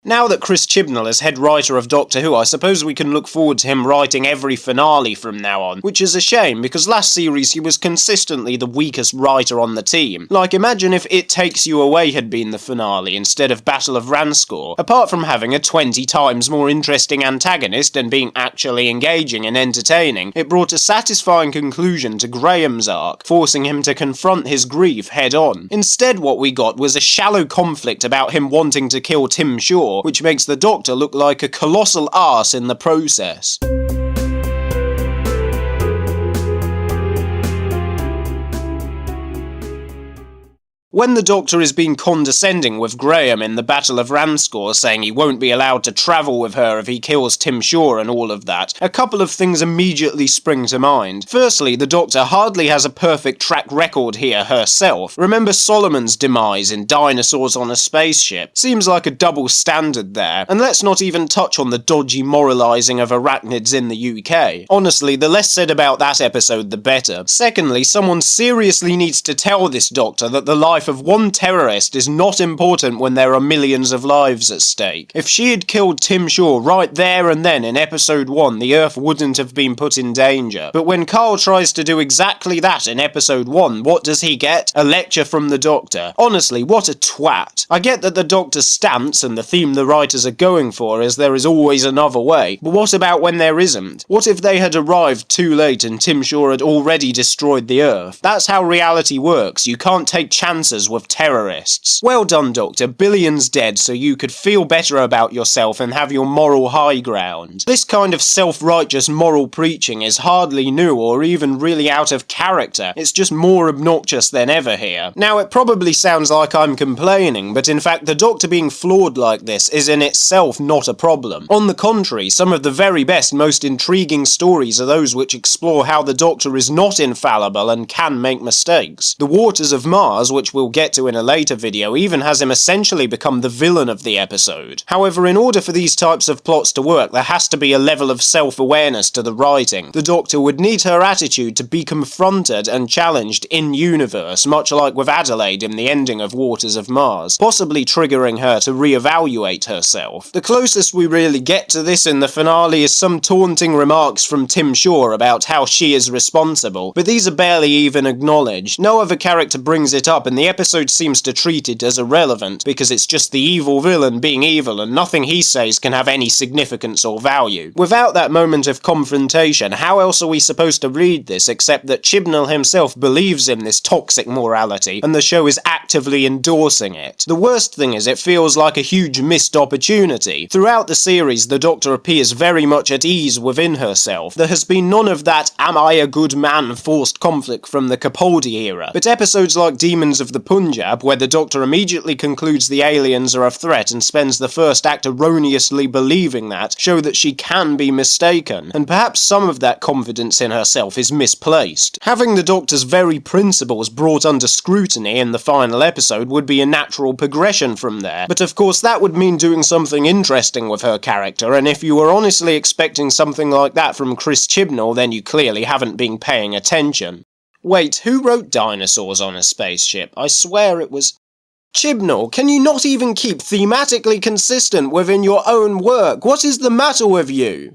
Now that Chris Chibnall is head writer of Doctor Who, I suppose we can look forward to him writing every finale from now on, which is a shame because last series he was consistently the weakest writer on the team. Like, imagine if It Takes You Away had been the finale instead of Battle of Ranskoor. Apart from having a 20 times more interesting antagonist and being actually engaging and entertaining, it brought a satisfying conclusion to Graham's arc, forcing him to confront his grief head on. Instead, what we got was a shallow conflict about him wanting to kill Tim Shaw, which makes the Doctor look like a colossal arse in the process. When the Doctor is being condescending with Graham in the Battle of Ranskoor, saying he won't be allowed to travel with her if he kills Tim Shaw and all of that, a couple of things immediately spring to mind. Firstly, the Doctor hardly has a perfect track record here herself. Remember Solomon's demise in Dinosaurs on a Spaceship? Seems like a double standard there. And let's not even touch on the dodgy moralising of arachnids in the UK. Honestly, the less said about that episode the better. Secondly, someone seriously needs to tell this Doctor that the life of one terrorist is not important when there are millions of lives at stake. If she had killed Tim Shaw right there and then in episode 1, the Earth wouldn't have been put in danger. But when Carl tries to do exactly that in episode 1, what does he get? A lecture from the Doctor. Honestly, what a twat. I get that the Doctor's stance and the theme the writers are going for is there is always another way, but what about when there isn't? What if they had arrived too late and Tim Shaw had already destroyed the Earth? That's how reality works. You can't take chances with terrorists. Well done, Doctor. Billions dead so you could feel better about yourself and have your moral high ground. This kind of self-righteous moral preaching is hardly new or even really out of character. It's just more obnoxious than ever here. Now, it probably sounds like I'm complaining, but in fact the Doctor being flawed like this is in itself not a problem. On the contrary, some of the very best, most intriguing stories are those which explore how the Doctor is not infallible and can make mistakes. The Waters of Mars, which we'll get to in a later video, even has him essentially become the villain of the episode. However, in order for these types of plots to work, there has to be a level of self-awareness to the writing. The Doctor would need her attitude to be confronted and challenged in-universe, much like with Adelaide in the ending of Waters of Mars, possibly triggering her to re-evaluate herself. The closest we really get to this in the finale is some taunting remarks from Tim Shaw about how she is responsible, but these are barely even acknowledged. No other character brings it up, and the episode seems to treat it as irrelevant because it's just the evil villain being evil and nothing he says can have any significance or value. Without that moment of confrontation, how else are we supposed to read this except that Chibnall himself believes in this toxic morality and the show is actively endorsing it? The worst thing is it feels like a huge missed opportunity. Throughout the series, the Doctor appears very much at ease within herself. There has been none of that "am I a good man" forced conflict from the Capaldi era, but episodes like Demons of the Punjab, where the Doctor immediately concludes the aliens are a threat and spends the first act erroneously believing that, show that she can be mistaken, and perhaps some of that confidence in herself is misplaced. Having the Doctor's very principles brought under scrutiny in the final episode would be a natural progression from there, but of course that would mean doing something interesting with her character, and if you were honestly expecting something like that from Chris Chibnall, then you clearly haven't been paying attention. Wait, who wrote Dinosaurs on a Spaceship? I swear it was... Chibnall, can you not even keep thematically consistent within your own work? What is the matter with you?